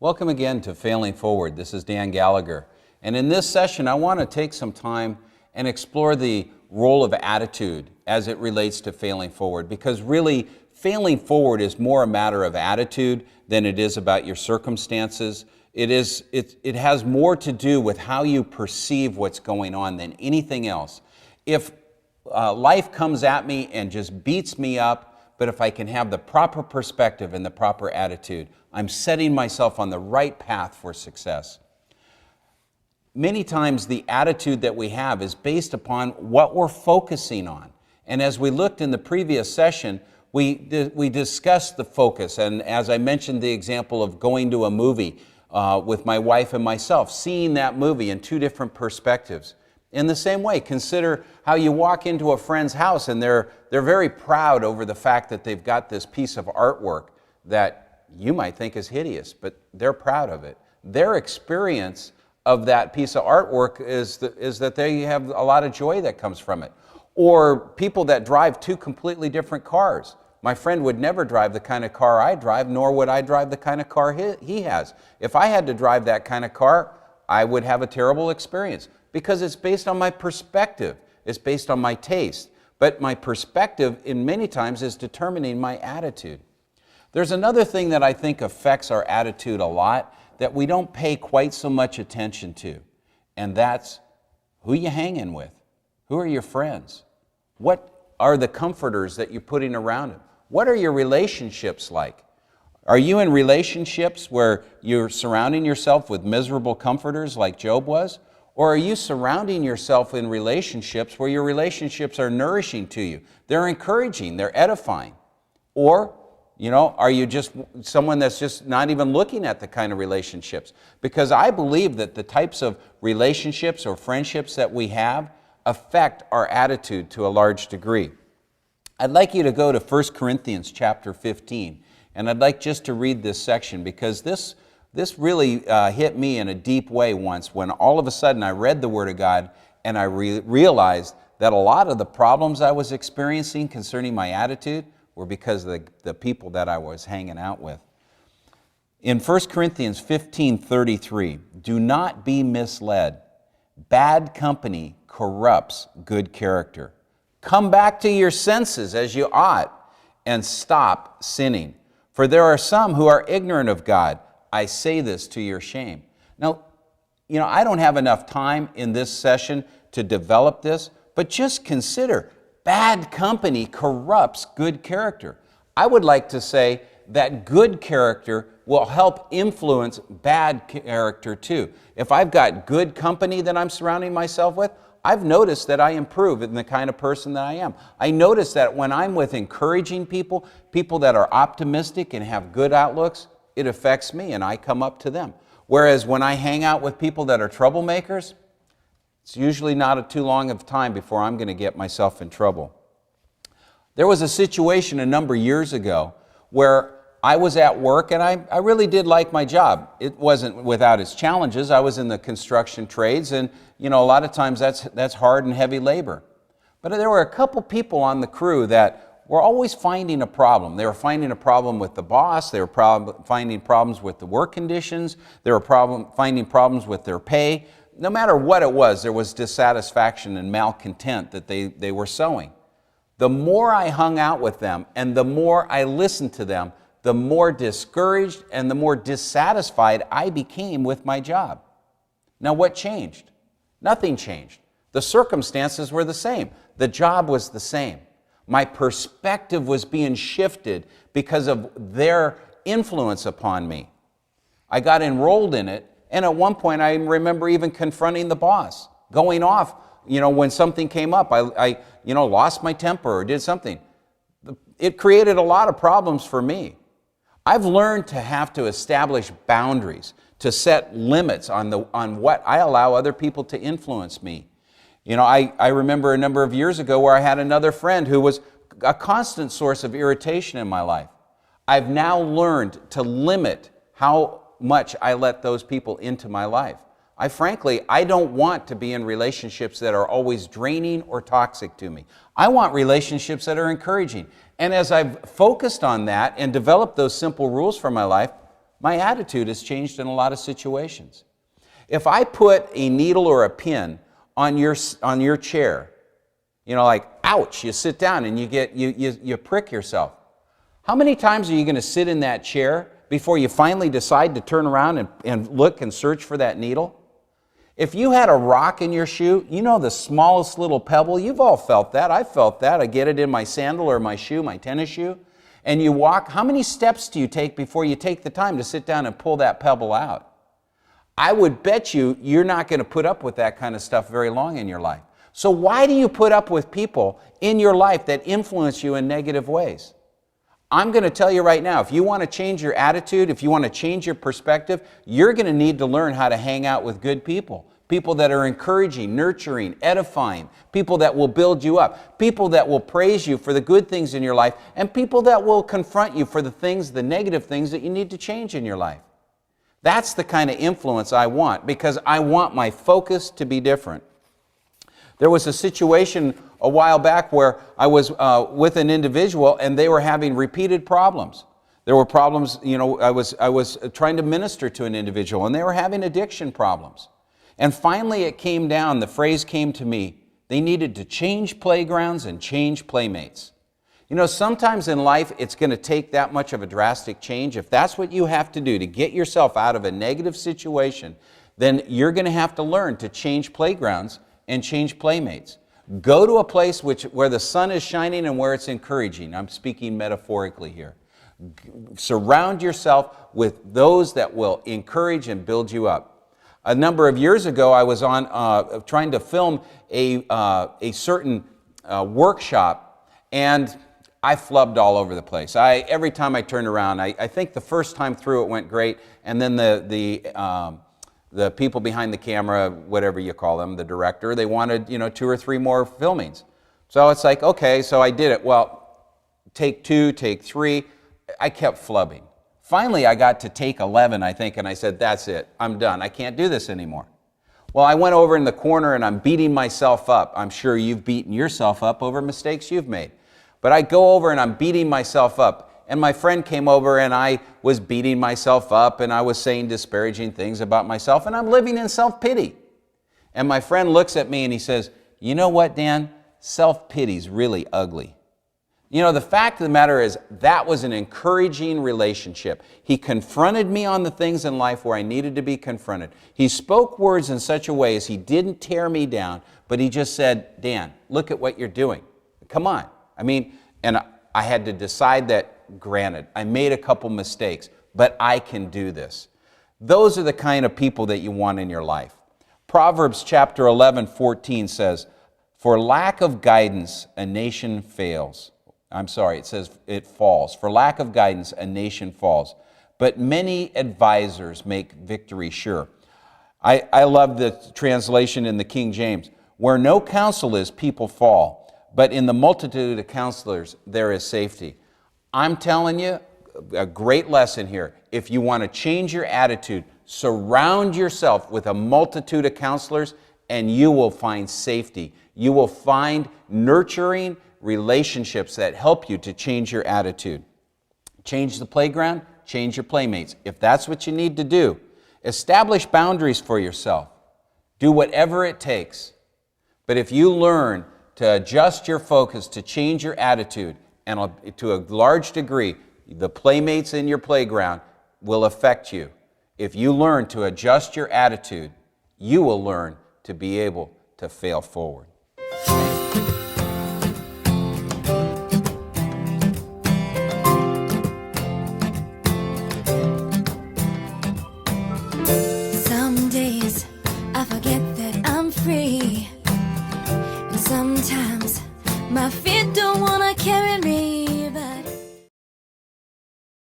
Welcome again to Failing Forward. This is Dan Gallagher. And in this session, I want to take some time and explore the role of attitude as it relates to failing forward. Because really, failing forward is more a matter of attitude than it is about your circumstances. It has more to do with how you perceive what's going on than anything else. If life comes at me and just beats me up, but if I can have the proper perspective and the proper attitude, I'm setting myself on the right path for success. Many times the attitude that we have is based upon what we're focusing on. And as we looked in the previous session, we discussed the focus. And as I mentioned the example of going to a movie with my wife and myself, seeing that movie in two different perspectives. In the same way, consider how you walk into a friend's house and they're very proud over the fact that they've got this piece of artwork that you might think is hideous, but they're proud of it. Their experience of that piece of artwork is that they have a lot of joy that comes from it. Or people that drive two completely different cars. My friend would never drive the kind of car I drive, nor would I drive the kind of car he has. If I had to drive that kind of car, I would have a terrible experience because it's based on my perspective. It's based on my taste. But my perspective, in many times, is determining my attitude. There's another thing that I think affects our attitude a lot that we don't pay quite so much attention to, and that's who you hanging with. Who are your friends? What are the comforters that you're putting around them? What are your relationships like? Are you in relationships where you're surrounding yourself with miserable comforters like Job was? Or are you surrounding yourself in relationships where your relationships are nourishing to you? They're encouraging, they're edifying. Or are you just someone that's just not even looking at the kind of relationships? Because I believe that the types of relationships or friendships that we have affect our attitude to a large degree. I'd like you to go to 1 Corinthians chapter 15, and I'd like just to read this section because this really hit me in a deep way once when all of a sudden I read the Word of God and I realized that a lot of the problems I was experiencing concerning my attitude were because of the people that I was hanging out with. In 1 Corinthians 15:33, do not be misled. Bad company corrupts good character. Come back to your senses as you ought and stop sinning. For there are some who are ignorant of God. I say this to your shame. Now, I don't have enough time in this session to develop this, but just consider bad company corrupts good character. I would like to say that good character will help influence bad character too. If I've got good company that I'm surrounding myself with, I've noticed that I improve in the kind of person that I am. I notice that when I'm with encouraging people, people that are optimistic and have good outlooks, it affects me and I come up to them. Whereas when I hang out with people that are troublemakers, it's usually not too long of time before I'm going to get myself in trouble. There was a situation a number of years ago where I was at work and I really did like my job. It wasn't without its challenges. I was in the construction trades and a lot of times that's hard and heavy labor. But there were a couple people on the crew that were always finding a problem. They were finding a problem with the boss. They were finding problems with the work conditions. They were finding problems with their pay. No matter what it was, there was dissatisfaction and malcontent that they were sowing. The more I hung out with them and the more I listened to them, the more discouraged and the more dissatisfied I became with my job. Now what changed? Nothing changed. The circumstances were the same. The job was the same. My perspective was being shifted because of their influence upon me. I got enrolled in it. And at one point, I remember even confronting the boss, going off, when something came up. I lost my temper or did something. It created a lot of problems for me. I've learned to have to establish boundaries, to set limits on what I allow other people to influence me. I remember a number of years ago where I had another friend who was a constant source of irritation in my life. I've now learned to limit how much I let those people into my life. I don't want to be in relationships that are always draining or toxic to me. I want relationships that are encouraging. And as I've focused on that and developed those simple rules for my life, My attitude has changed in a lot of situations. If I put a needle or a pin on your chair, like, ouch, you sit down and you prick yourself. How many times are you going to sit in that chair before you finally decide to turn around and look and search for that needle? If you had a rock in your shoe, the smallest little pebble, you've all felt that. I felt that. I get it in my sandal or my shoe, my tennis shoe. And you walk, how many steps do you take before you take the time to sit down and pull that pebble out? I would bet you're not going to put up with that kind of stuff very long in your life. So why do you put up with people in your life that influence you in negative ways? I'm going to tell you right now, if you want to change your attitude, if you want to change your perspective, you're going to need to learn how to hang out with good people. People that are encouraging, nurturing, edifying, people that will build you up, people that will praise you for the good things in your life, and people that will confront you for the negative things that you need to change in your life. That's the kind of influence I want, because I want my focus to be different. There was a situation a while back where I was with an individual and they were having repeated problems. There were problems, I was trying to minister to an individual and they were having addiction problems. And finally it came down, the phrase came to me, they needed to change playgrounds and change playmates. Sometimes in life it's going to take that much of a drastic change. If that's what you have to do to get yourself out of a negative situation, then you're going to have to learn to change playgrounds and change playmates. Go to a place where the sun is shining and where it's encouraging. I'm speaking metaphorically here. Surround yourself with those that will encourage and build you up. A number of years ago, I was trying to film a certain workshop, and I flubbed all over the place. Every time I turned around, I think the first time through it went great, and then the people behind the camera, whatever you call them, the director, they wanted 2 or 3 more filmings. So it's like, okay, so I did it. Well, take 2, take 3, I kept flubbing. Finally, I got to take 11, I think, and I said, that's it, I'm done, I can't do this anymore. Well, I went over in the corner and I'm beating myself up. I'm sure you've beaten yourself up over mistakes you've made. But I go over and I'm beating myself up. And my friend came over and I was beating myself up and I was saying disparaging things about myself and I'm living in self-pity. And my friend looks at me and he says, you know what, Dan? Self-pity's really ugly. The fact of the matter is that was an encouraging relationship. He confronted me on the things in life where I needed to be confronted. He spoke words in such a way as he didn't tear me down, but he just said, Dan, look at what you're doing. Come on. And I had to decide that, granted, I made a couple mistakes, but I can do this. Those are the kind of people that you want in your life. Proverbs chapter 11:14 says, for lack of guidance, a nation fails. It says it falls. For lack of guidance, a nation falls. But many advisors make victory sure. I love the translation in the King James. Where no counsel is, people fall. But in the multitude of counselors, there is safety. I'm telling you, a great lesson here. If you want to change your attitude, surround yourself with a multitude of counselors and you will find safety. You will find nurturing relationships that help you to change your attitude. Change the playground, change your playmates. If that's what you need to do, establish boundaries for yourself. Do whatever it takes. But if you learn to adjust your focus, to change your attitude, and to a large degree, the playmates in your playground will affect you. If you learn to adjust your attitude, you will learn to be able to fail forward. Some days I forget that I'm free, and sometimes my feet don't want